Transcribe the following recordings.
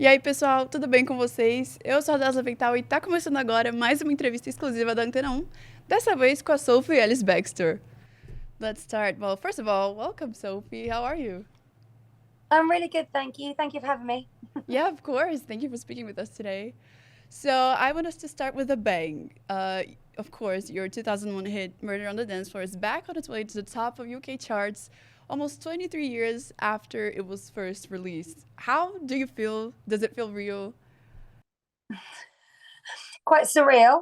E aí, pessoal, tudo bem com vocês? Eu sou a Aproveitando e tá começando agora mais uma entrevista exclusiva da Antena 1, dessa vez com a Sophie Ellis-Bextor. Let's start. Well, first of all, welcome, Sophie. How are you? I'm really good, thank you. Thank you for having me. Yeah, of course. Thank you for speaking with us today. So, I want us to start with a bang. Of course, your 2001 hit Murder on the Dance Floor is back on its way to the top of UK charts almost 23 years after it was first released. How do you feel? Does it feel real? Quite surreal,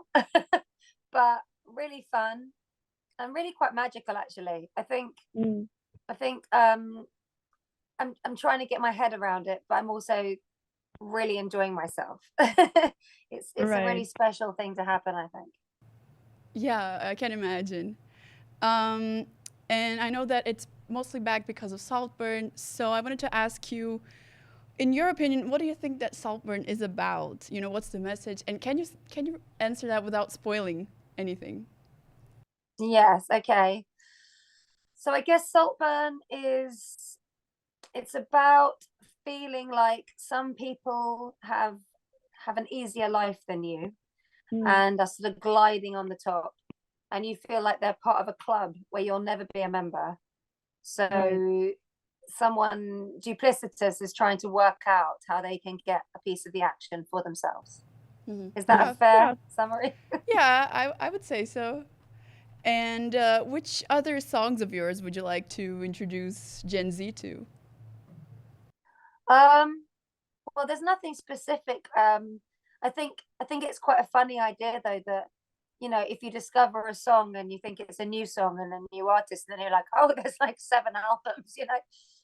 but really fun and really quite magical actually. I think I'm trying to get my head around it, but I'm also really enjoying myself. It's a Right. really special thing to happen, I think. Yeah, I can imagine. Um, and I know that it's mostly back because of Saltburn. So I wanted to ask you, in your opinion, what do you think that Saltburn is about? You know, what's the message? And can you answer that without spoiling anything? Yes, okay. So I guess Saltburn is it's about feeling like some people have an easier life than you Mm. and are sort of gliding on the top, and you feel like they're part of a club where you'll never be a member. Right. So someone duplicitous is trying to work out how they can get a piece of the action for themselves. Hmm. Is that a Yeah, fair summary? yeah, I would say so. And which other songs of yours would you like to introduce Gen Z to? um, well, there's nothing specific. I think it's quite a funny idea though that if you discover a song and you think it's a new song and a new artist, and then you're like, oh, there's like 7 albums.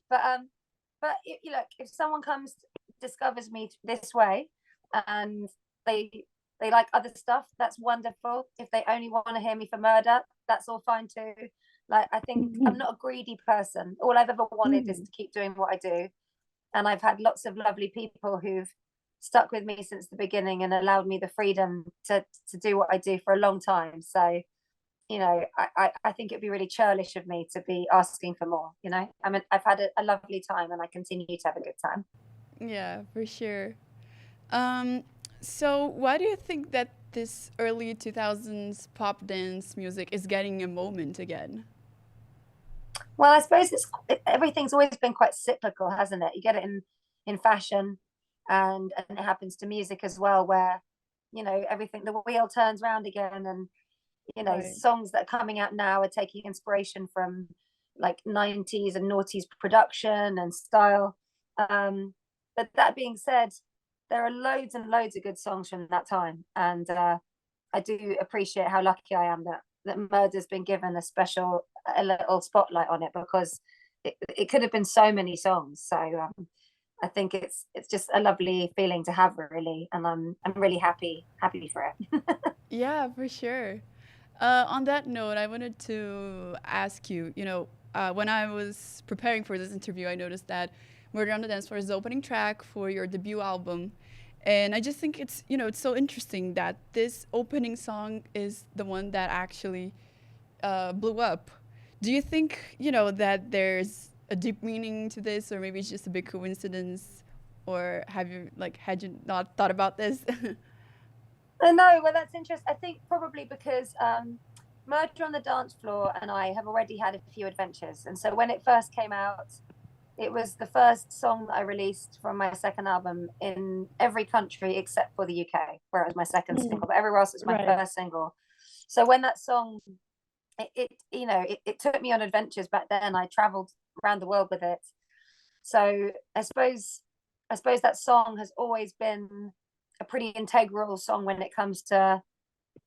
But look, if someone comes discovers me this way and they they like other stuff, that's wonderful. If they only want to hear me for murder, that's all fine too. Like, I think I'm not a greedy person. All I've ever wanted is Mhm. to keep doing what I do, and I've had lots of lovely people who've stuck with me since the beginning and allowed me the freedom to do what I do for a long time. So I think it'd be really churlish of me to be asking for more. I mean, I've had a lovely time and I continue to have a good time. Yeah, for sure. Um, so why do you think that this early 2000s pop dance music is getting a moment again? Well, I suppose everything's always been quite cyclical, hasn't it? You get it in fashion, and it happens to music as well, where everything, the wheel turns round again, and Right. songs that are coming out now are taking inspiration from like 90s and noughties production and style. But that being said, there are loads and loads of good songs from that time, and I do appreciate how lucky I am that Murder's been given a little spotlight on it, because it could have been so many songs. So I think it's just a lovely feeling to have, really, and I'm really happy for it. Yeah, for sure. On that note, I wanted to ask you, when I was preparing for this interview, I noticed that Murder on the Dance Floor is the opening track for your debut album. And I just think it's so interesting that this opening song is the one that actually blew up. Do you think, that there's a deep meaning to this, or maybe it's just a big coincidence? Or had you not thought about this? No, well, that's interesting. I think probably because Murder on the Dance Floor and I have already had a few adventures, and so when it first came out, it was the first song that I released from my second album in every country except for the UK, where it was my second Mm. single, but everywhere else it was my Right. first single. So when that song, it took me on adventures back then. I traveled around the world with it. So I suppose that song has always been a pretty integral song when it comes to,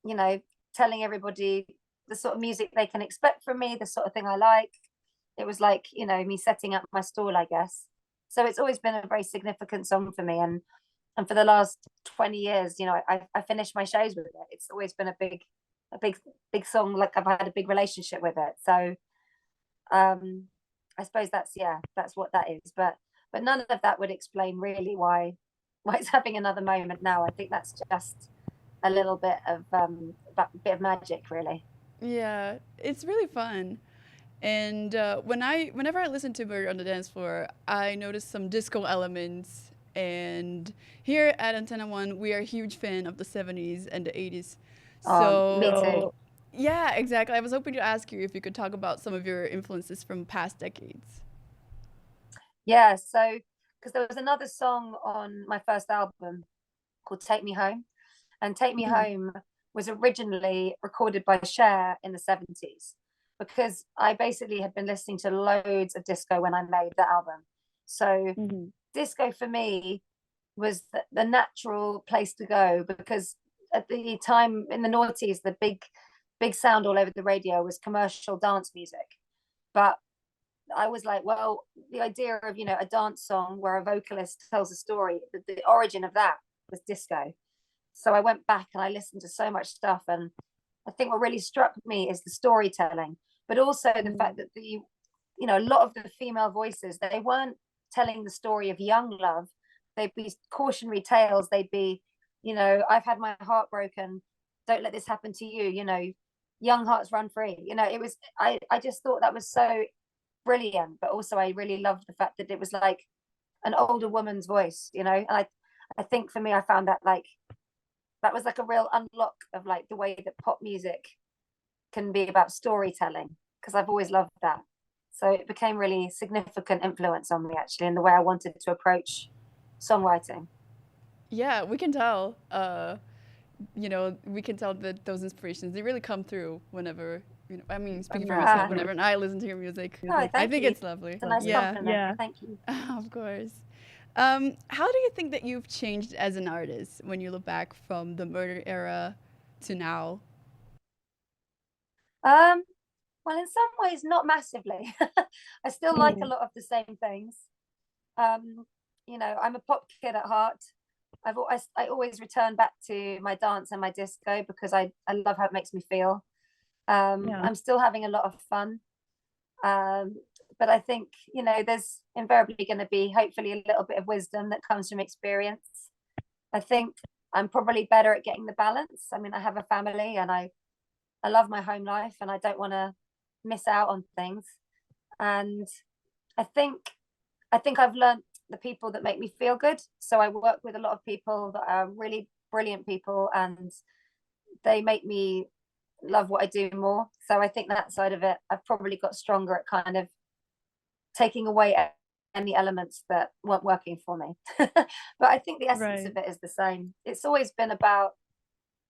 you know, telling everybody the sort of music they can expect from me, the sort of thing I like. It was like, me setting up my stall, I guess. So it's always been a very significant song for me. And for the last 20 years, I finished my shows with it. It's always been a big song. Like, I've had a big relationship with it. So um I suppose that's what that is. But none of that would explain really why it's having another moment now. I think that's just a little bit of bit of magic, really. Yeah, it's really fun. And whenever I listen to Murder on the Dance Floor, I notice some disco elements. And here at Antenna One, we are a huge fan of the 70s and the 80s. Me too. So, yeah, exactly. I was hoping to ask you if you could talk about some of your influences from past decades. Yeah, so because there was another song on my first album called Take Me Home, and Take Me Home was originally recorded by Cher in the 70s, because I basically had been listening to loads of disco when I made the album. So disco for me was the natural place to go, because at the time in the noughties, the big sound all over the radio was commercial dance music. But I was like, well, the idea of, a dance song where a vocalist tells a story, the origin of that was disco. So I went back and I listened to so much stuff, and I think what really struck me is the storytelling, but also the fact that a lot of the female voices, they weren't telling the story of young love. They'd be cautionary tales. They'd be, I've had my heart broken. Don't let this happen to you. Young hearts run free. It was, I just thought that was so brilliant, but also I really loved the fact that it was like an older woman's voice, and I think for me, I found that that was like a real unlock of like the way that pop music can be about storytelling, because I've always loved that. So it became really significant influence on me, actually, in the way I wanted to approach songwriting. Yeah, we can tell. We can tell that those inspirations, they really come through whenever, speaking for myself, whenever I listen to your music. Oh, I think it's lovely. It's a nice compliment. Yeah. Thank you. Of course. How do you think that you've changed as an artist when you look back from the Murder era to now? Well, in some ways, not massively. I still like a lot of the same things. I'm a pop kid at heart. I always return back to my dance and my disco, because I love how it makes me feel. I'm still having a lot of fun. But I think, there's invariably going to be hopefully a little bit of wisdom that comes from experience. I think I'm probably better at getting the balance. I mean, I have a family, and I love my home life, and I don't want to miss out on things. And I think I've learned the people that make me feel good. So I work with a lot of people that are really brilliant people, and they make me love what I do more. So I think that side of it, I've probably got stronger at kind of taking away any elements that weren't working for me. But I think the essence of it is the same. It's always been about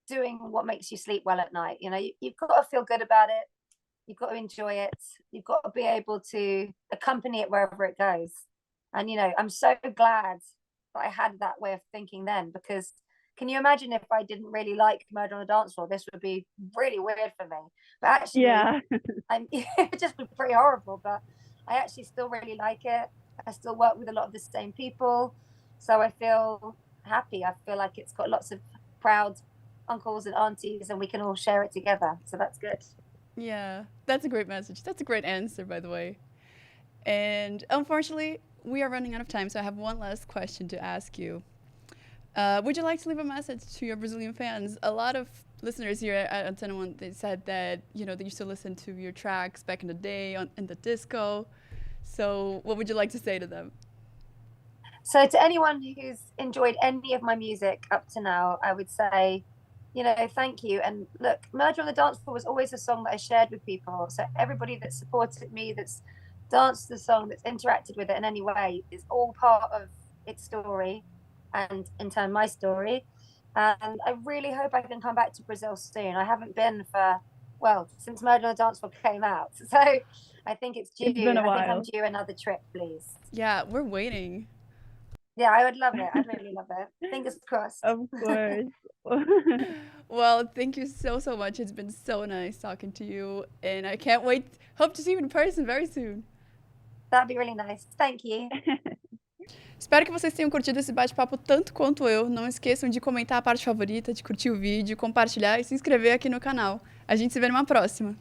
doing what makes you sleep well at night. You've got to feel good about it. You've got to enjoy it. You've got to be able to accompany it wherever it goes. And, I'm so glad that I had that way of thinking then, because can you imagine if I didn't really like Murder on the Dance Floor? This would be really weird for me. But actually, it would just be pretty horrible. But I actually still really like it. I still work with a lot of the same people. So I feel happy. I feel like it's got lots of proud uncles and aunties, and we can all share it together. So that's good. Yeah, that's a great message. That's a great answer, by the way. And unfortunately, we are running out of time, so I have one last question to ask you. Would you like to leave a message to your Brazilian fans? A lot of listeners here at Antenna One, they said that they used to listen to your tracks back in the day in the disco. So what would you like to say to them? So to anyone who's enjoyed any of my music up to now, I would say, thank you. And look, Murder on the Dance Floor was always a song that I shared with people. So everybody that supported me, that's danced the song, that's interacted with it in any way, is all part of its story, and in turn my story. And I really hope I can come back to Brazil soon. I haven't been since Murder on the Dance Floor came out. So I think it's due. It's been a while. I think I'm due another trip, please. Yeah, we're waiting. Yeah, I would love it. I'd really love it. Fingers crossed. Of course. Well, thank you so much. It's been so nice talking to you, and I can't wait. Hope to see you in person very soon. That'd be really nice. Thank you. Espero que vocês tenham curtido esse bate-papo tanto quanto eu. Não esqueçam de comentar a parte favorita, de curtir o vídeo, compartilhar e se inscrever aqui no canal. A gente se vê numa próxima.